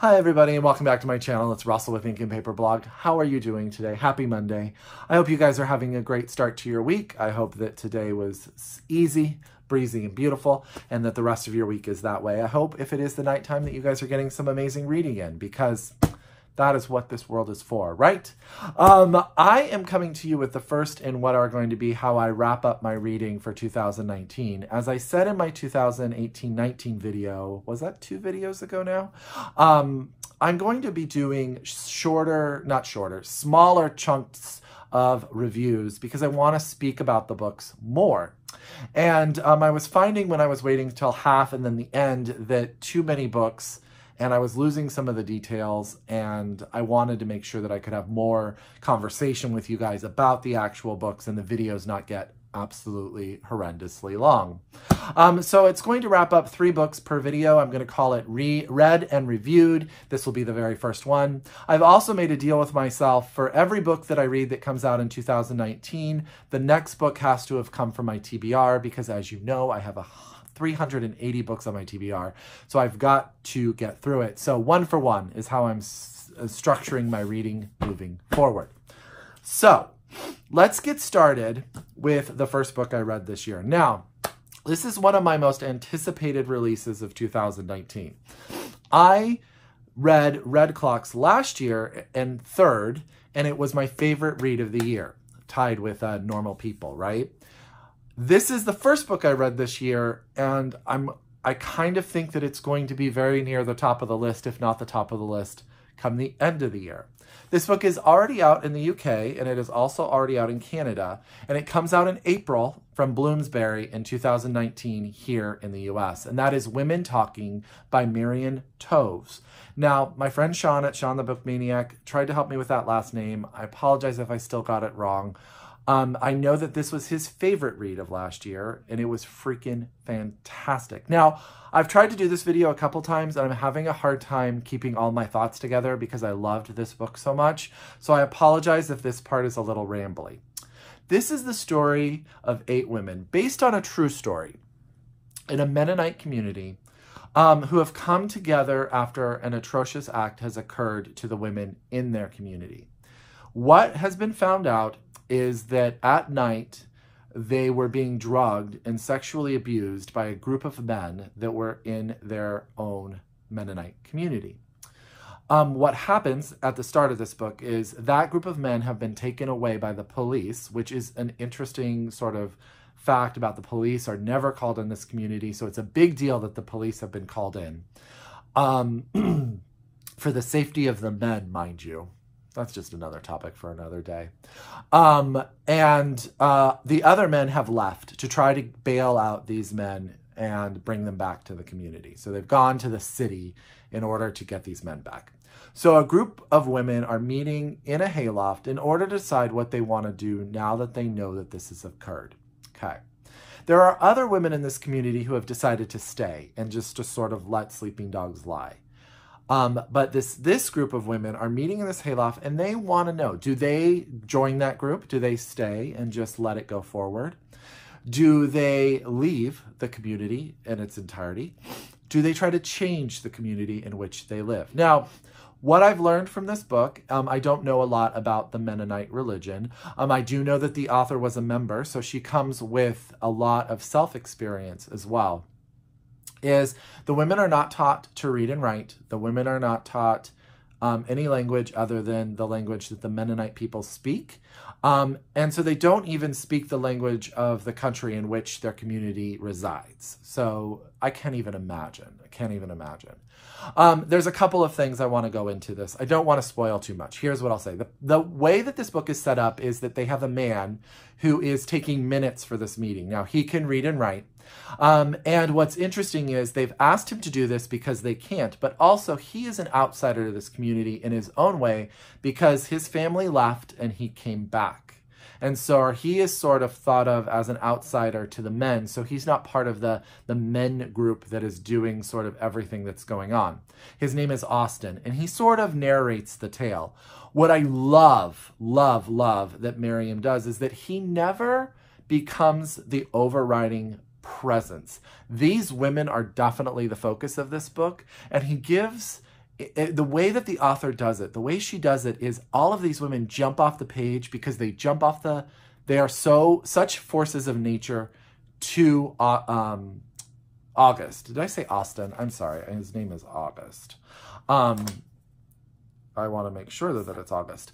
Hi everybody and welcome back to my channel. It's Russell with Ink and Paper Blog. How are you doing today? Happy Monday. I hope you guys are having a great start to your week. I hope that today was easy, breezy, and beautiful, and that the rest of your week is that way. I hope if it is the nighttime that you guys are getting some amazing reading in, because that is what this world is for, right? I am coming to you with the first in what are going to be how I wrap up my reading for 2019. As I said in my 2018-19 video, was that 2 videos ago now? I'm going to be doing smaller chunks of reviews because I want to speak about the books more. And I was finding when I was waiting till half and then the end that too many books, and I was losing some of the details, and I wanted to make sure that I could have more conversation with you guys about the actual books and the videos not get absolutely horrendously long. So it's going to wrap up 3 books per video. I'm going to call it Read and Reviewed. This will be the very first one. I've also made a deal with myself for every book that I read that comes out in 2019, the next book has to have come from my TBR because, as you know, I have 380 books on my TBR, so I've got to get through it. So 1 for 1 is how I'm structuring my reading moving forward. So let's get started with the first book I read this year. Now, this is one of my most anticipated releases of 2019. I read Red Clocks last year and 3rd, and it was my favorite read of the year, tied with Normal People, right? This is the first book I read this year, and I kind of think that it's going to be very near the top of the list, if not the top of the list, come the end of the year. This book is already out in the UK, and it is also already out in Canada, and it comes out in April from Bloomsbury in 2019 here in the US, and that is Women Talking by Miriam Toews. Now, my friend Sean at Sean the Book Maniac tried to help me with that last name. I apologize if I still got it wrong. I know that this was his favorite read of last year, and it was freaking fantastic. Now, I've tried to do this video a couple times, and I'm having a hard time keeping all my thoughts together because I loved this book so much, so I apologize if this part is a little rambly. This is the story of 8 women, based on a true story, in a Mennonite community who have come together after an atrocious act has occurred to the women in their community. What has been found out is that at night they were being drugged and sexually abused by a group of men that were in their own Mennonite community. What happens at the start of this book is that group of men have been taken away by the police, which is an interesting sort of fact about the police are never called in this community, so it's a big deal that the police have been called in. For the safety of the men, mind you. That's just another topic for another day. The other men have left to try to bail out these men and bring them back to the community. So they've gone to the city in order to get these men back. So a group of women are meeting in a hayloft in order to decide what they want to do now that they know that this has occurred. Okay. There are other women in this community who have decided to stay and just to sort of let sleeping dogs lie. But this group of women are meeting in this hayloft, and they want to know, do they join that group? Do they stay and just let it go forward? Do they leave the community in its entirety? Do they try to change the community in which they live? Now, what I've learned from this book, I don't know a lot about the Mennonite religion. I do know that the author was a member, so she comes with a lot of self-experience as well. Is the women are not taught to read and write. The women are not taught any language other than the language that the Mennonite people speak. And so they don't even speak the language of the country in which their community resides. So I can't even imagine. There's a couple of things I want to go into this. I don't want to spoil too much. Here's what I'll say. The way that this book is set up is that they have a man who is taking minutes for this meeting. Now, he can read and write. And what's interesting is they've asked him to do this because they can't, but also he is an outsider to this community in his own way because his family left and he came back. And so he is sort of thought of as an outsider to the men. So he's not part of the men group that is doing sort of everything that's going on. His name is Austin, and he sort of narrates the tale. What I love that Miriam does is that he never becomes the overriding presence. These women are definitely the focus of this book, and he gives the way that the author does it, the way she does it is all of these women jump off the page because they jump off they are such forces of nature to August. Did I say Austin? I'm sorry. His name is August. I want to make sure that it's August.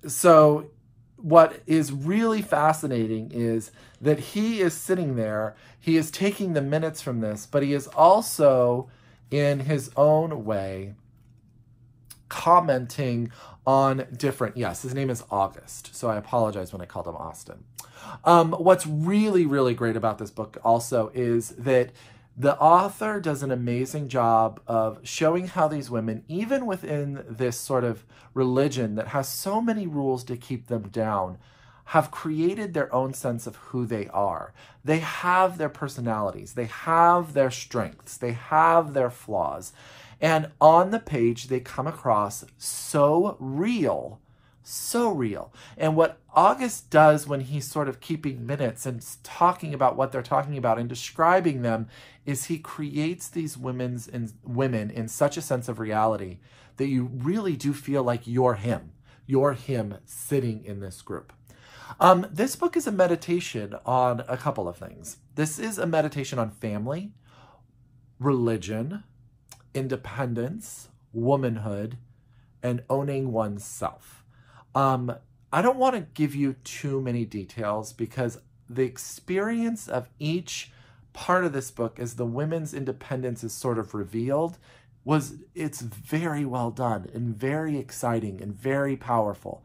So what is really fascinating is that he is sitting there. He is taking the minutes from this, but he is also, in his own way, commenting on different, yes, his name is August, so I apologize when I called him Austin. What's really, really great about this book also is that the author does an amazing job of showing how these women, even within this sort of religion that has so many rules to keep them down, have created their own sense of who they are. They have their personalities, they have their strengths, they have their flaws. And on the page, they come across so real, so real. And what August does when he's sort of keeping minutes and talking about what they're talking about and describing them is he creates these women in such a sense of reality that you really do feel like you're him sitting in this group. This book is a meditation on a couple of things. This is a meditation on family, religion, independence, womanhood, and owning oneself. I don't want to give you too many details because the experience of each part of this book as the women's independence is sort of revealed it's very well done and very exciting and very powerful.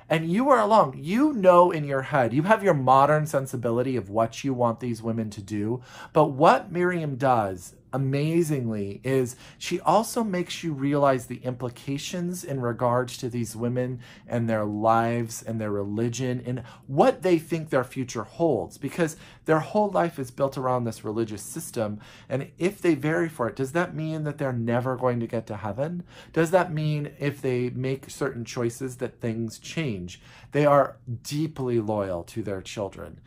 And you are along, you know in your head, you have your modern sensibility of what you want these women to do. But what Miriam does amazingly is she also makes you realize the implications in regards to these women and their lives and their religion and what they think their future holds, because their whole life is built around this religious system. And if they vary for it, does that mean that they're never going to get to heaven? Does that mean if they make certain choices that things change? They are deeply loyal to their children.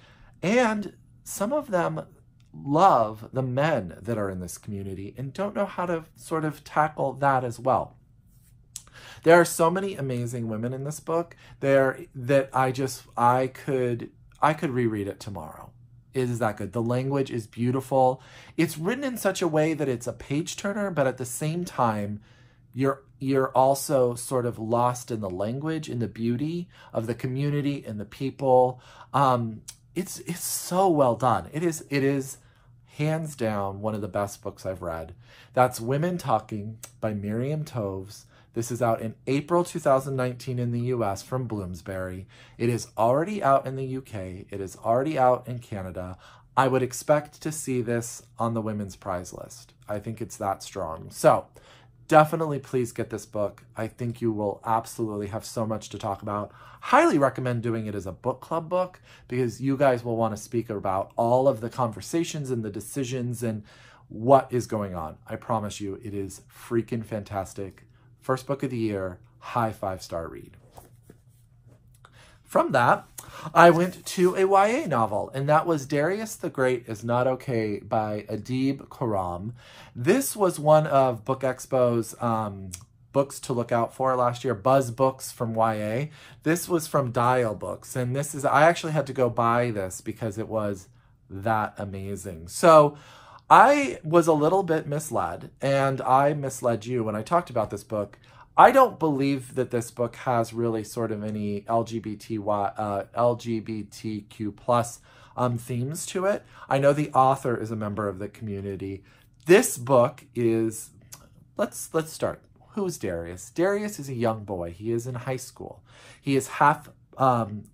And some of them love the men that are in this community and don't know how to sort of tackle that as well. There are so many amazing women in this book that I could reread it tomorrow. It is that good. The language is beautiful. It's written in such a way that it's a page turner, but at the same time, you're also sort of lost in the language, in the beauty of the community and the people. It's so well done. It is hands down one of the best books I've read. That's Women Talking by Miriam Toews. This is out in April 2019 in the US from Bloomsbury. It is already out in the UK. It is already out in Canada. I would expect to see this on the women's prize list. I think it's that strong. So definitely please get this book. I think you will absolutely have so much to talk about. Highly recommend doing it as a book club book because you guys will want to speak about all of the conversations and the decisions and what is going on. I promise you, it is freaking fantastic. First book of the year, high 5-star read. From that, I went to a YA novel, and that was Darius the Great is Not Okay by Adib Khorram. This was one of Book Expo's books to look out for last year, Buzz Books from YA. This was from Dial Books, and I actually had to go buy this because it was that amazing. So I was a little bit misled, and I misled you when I talked about this book. I don't believe that this book has really sort of any LGBTQ plus themes to it. I know the author is a member of the community. This book is, let's start. Who's Darius? Darius is a young boy. He is in high school. He is half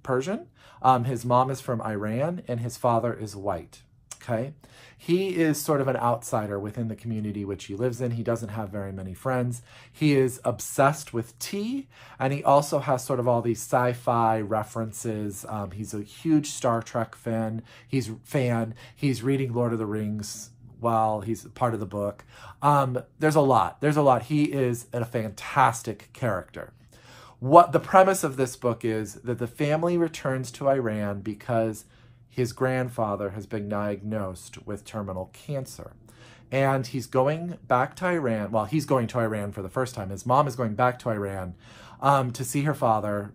Persian. His mom is from Iran and his father is white. Okay. He is sort of an outsider within the community which he lives in. He doesn't have very many friends. He is obsessed with tea, and he also has sort of all these sci-fi references. He's a huge Star Trek fan. He's reading Lord of the Rings while he's part of the book. There's a lot. He is a fantastic character. What the premise of this book is that the family returns to Iran because his grandfather has been diagnosed with terminal cancer. and he's going back to Iran. Well, he's going to Iran for the first time. His mom is going back to Iran to see her father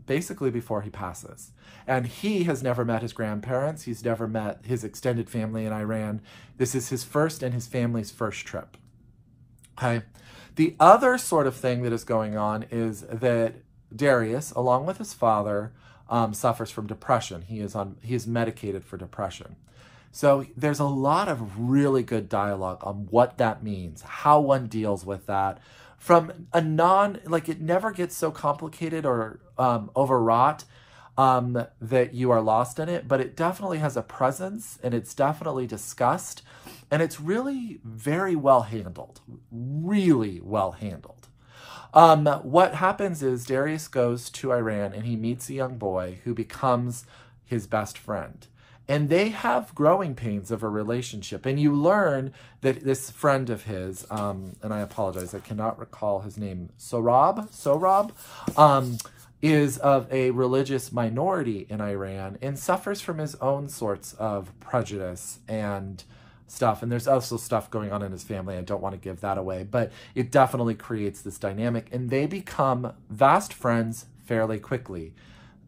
basically before he passes. And he has never met his grandparents. He's never met his extended family in Iran. This is his first and his family's first trip. Okay. The other sort of thing that is going on is that Darius, along with his father, suffers from depression. He is medicated for depression. So there's a lot of really good dialogue on what that means, how one deals with that, from a it never gets so complicated or overwrought that you are lost in it, but it definitely has a presence, and it's definitely discussed, and it's really very well handled, really well handled. What happens is Darius goes to Iran and he meets a young boy who becomes his best friend. And they have growing pains of a relationship. And you learn that this friend of his, and I apologize, I cannot recall his name, Sohrab, is of a religious minority in Iran and suffers from his own sorts of prejudice and stuff. And there's also stuff going on in his family. I don't want to give that away, but it definitely creates this dynamic. And they become fast friends fairly quickly.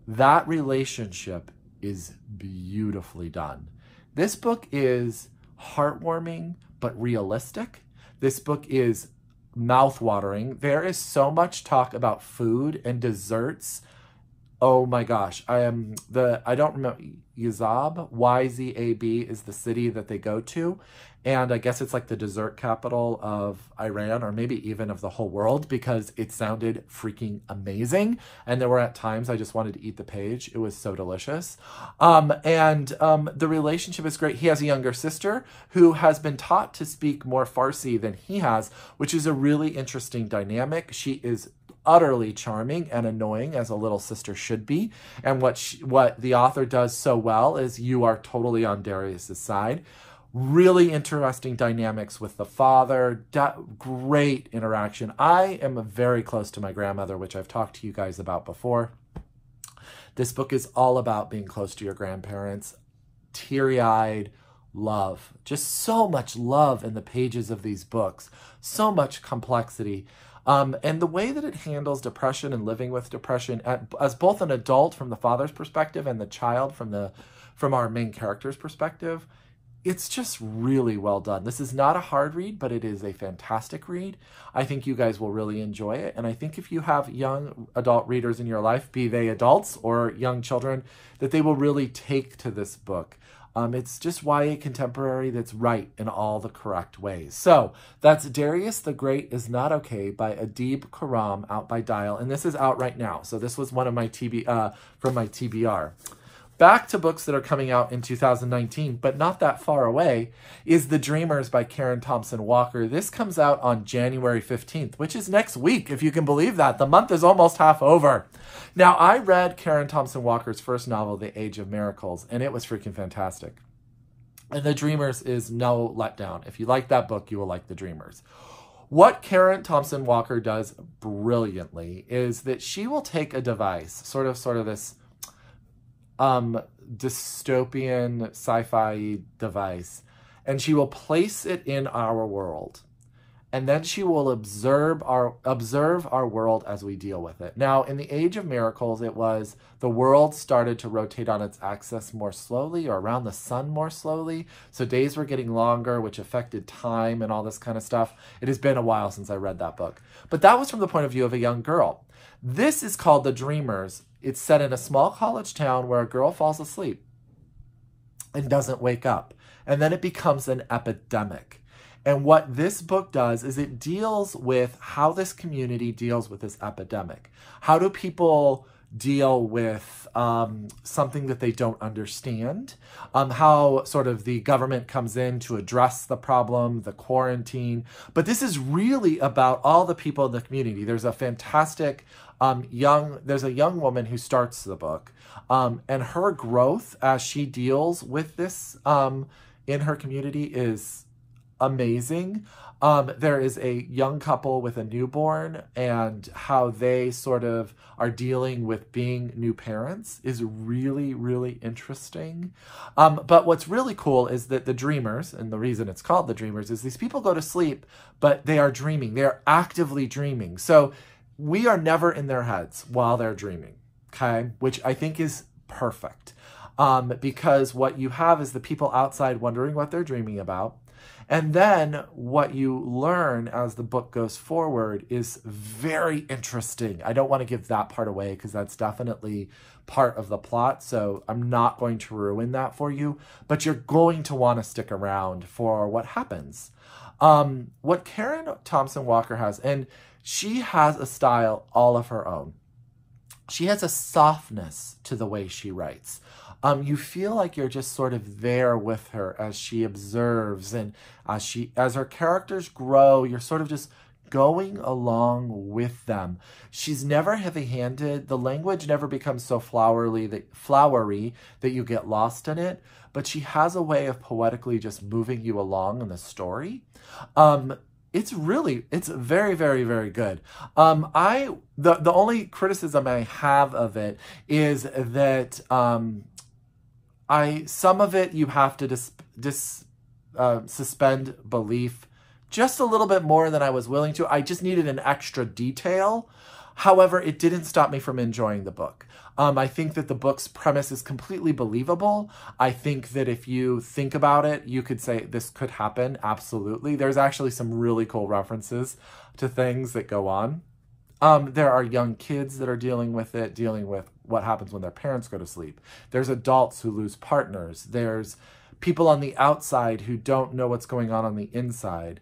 That relationship is beautifully done. This book is heartwarming but realistic. This book is mouth-watering. There is so much talk about food and desserts. Oh my gosh. I don't remember. Yazab, Y-Z-A-B is the city that they go to. And I guess it's like the dessert capital of Iran, or maybe even of the whole world, because it sounded freaking amazing. And there were at times I just wanted to eat the page. It was so delicious. The relationship is great. He has a younger sister who has been taught to speak more Farsi than he has, which is a really interesting dynamic. She is utterly charming and annoying, as a little sister should be. And what the author does so well is you are totally on Darius's side. Really interesting dynamics with the father. Great interaction. I am very close to my grandmother, which I've talked to you guys about before. This book is all about being close to your grandparents. Teary-eyed love. Just so much love in the pages of these books. So much complexity. And the way that it handles depression and living with depression as both an adult from the father's perspective and the child from our main character's perspective, it's just really well done. This is not a hard read, but it is a fantastic read. I think you guys will really enjoy it. And I think if you have young adult readers in your life, be they adults or young children, that they will really take to this book. It's just YA contemporary that's right in all the correct ways. So that's Darius the Great is Not Okay by Adib Khorram, out by Dial. And this is out right now. So this was one of my from my TBR. Back to books that are coming out in 2019, but not that far away, is The Dreamers by Karen Thompson Walker. This comes out on January 15th, which is next week, if you can believe that. The month is almost half over. Now, I read Karen Thompson Walker's first novel, The Age of Miracles, and it was freaking fantastic. And The Dreamers is no letdown. If you like that book, you will like The Dreamers. What Karen Thompson Walker does brilliantly is that she will take a device, sort of this dystopian sci-fi device, and she will place it in our world, and then she will observe our world as we deal with it. Now, in The Age of Miracles, it was the world started to rotate on its axis more slowly, or around the sun more slowly, so days were getting longer, which affected time and all this kind of stuff. It has been a while since I read that book, but that was from the point of view of a young girl. This is called The Dreamers. It's set in a small college town where a girl falls asleep and doesn't wake up. And then it becomes an epidemic. And what this book does is it deals with how this community deals with this epidemic. How do people deal with something that they don't understand? How sort of the government comes in to address the problem, the quarantine. But this is really about all the people in the community. There's a fantastic there's a young woman who starts the book, and her growth as she deals with this in her community is amazing. There is a young couple with a newborn, and how they sort of are dealing with being new parents is really, really interesting. But what's really cool is that the dreamers, and the reason it's called the dreamers, is these people go to sleep, but they are dreaming. They are actively dreaming. So we are never in their heads while they're dreaming, okay? Which I think is perfect. Because what you have is the people outside wondering what they're dreaming about. And then what you learn as the book goes forward is very interesting. I don't want to give that part away because that's definitely part of the plot. So I'm not going to ruin that for you, but you're going to want to stick around for what happens. What Karen Thompson Walker has, and she has a style all of her own. She has a softness to the way she writes. You feel like you're just sort of there with her as she observes, and as her characters grow, you're sort of just going along with them. She's never heavy-handed. The language never becomes so flowery that you get lost in it, but she has a way of poetically just moving you along in the story. It's very, very, very good. The only criticism I have of it is that some of it you have to suspend belief just a little bit more than I was willing to. I just needed an extra detail. However, it didn't stop me from enjoying the book. I think that the book's premise is completely believable. I think that if you think about it, you could say this could happen. Absolutely. There's actually some really cool references to things that go on. There are young kids that are dealing with what happens when their parents go to sleep. There's adults who lose partners. There's people on the outside who don't know what's going on the inside.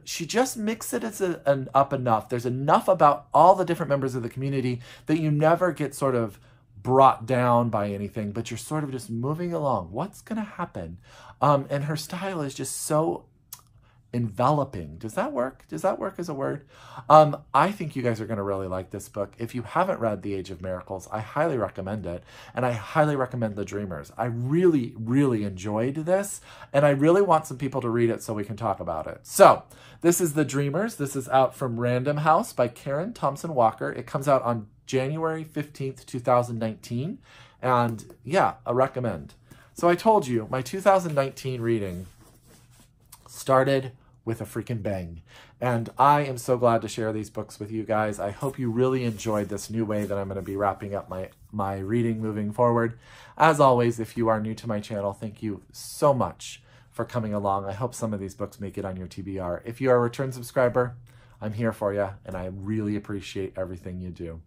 She just mixes it up enough. There's enough about all the different members of the community that you never get sort of brought down by anything, but you're sort of just moving along. What's going to happen? And her style is just so enveloping. Does that work? Does that work as a word? I think you guys are going to really like this book. If you haven't read The Age of Miracles, I highly recommend it. And I highly recommend The Dreamers. I really, really enjoyed this. And I really want some people to read it so we can talk about it. So this is The Dreamers. This is out from Random House by Karen Thompson Walker. It comes out on January 15th, 2019. And yeah, I recommend. So I told you, my 2019 reading started with a freaking bang. And I am so glad to share these books with you guys. I hope you really enjoyed this new way that I'm going to be wrapping up my reading moving forward. As always, if you are new to my channel, thank you so much for coming along. I hope some of these books make it on your TBR. If you are a return subscriber, I'm here for you, and I really appreciate everything you do.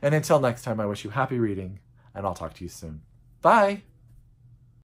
And until next time, I wish you happy reading, and I'll talk to you soon. Bye!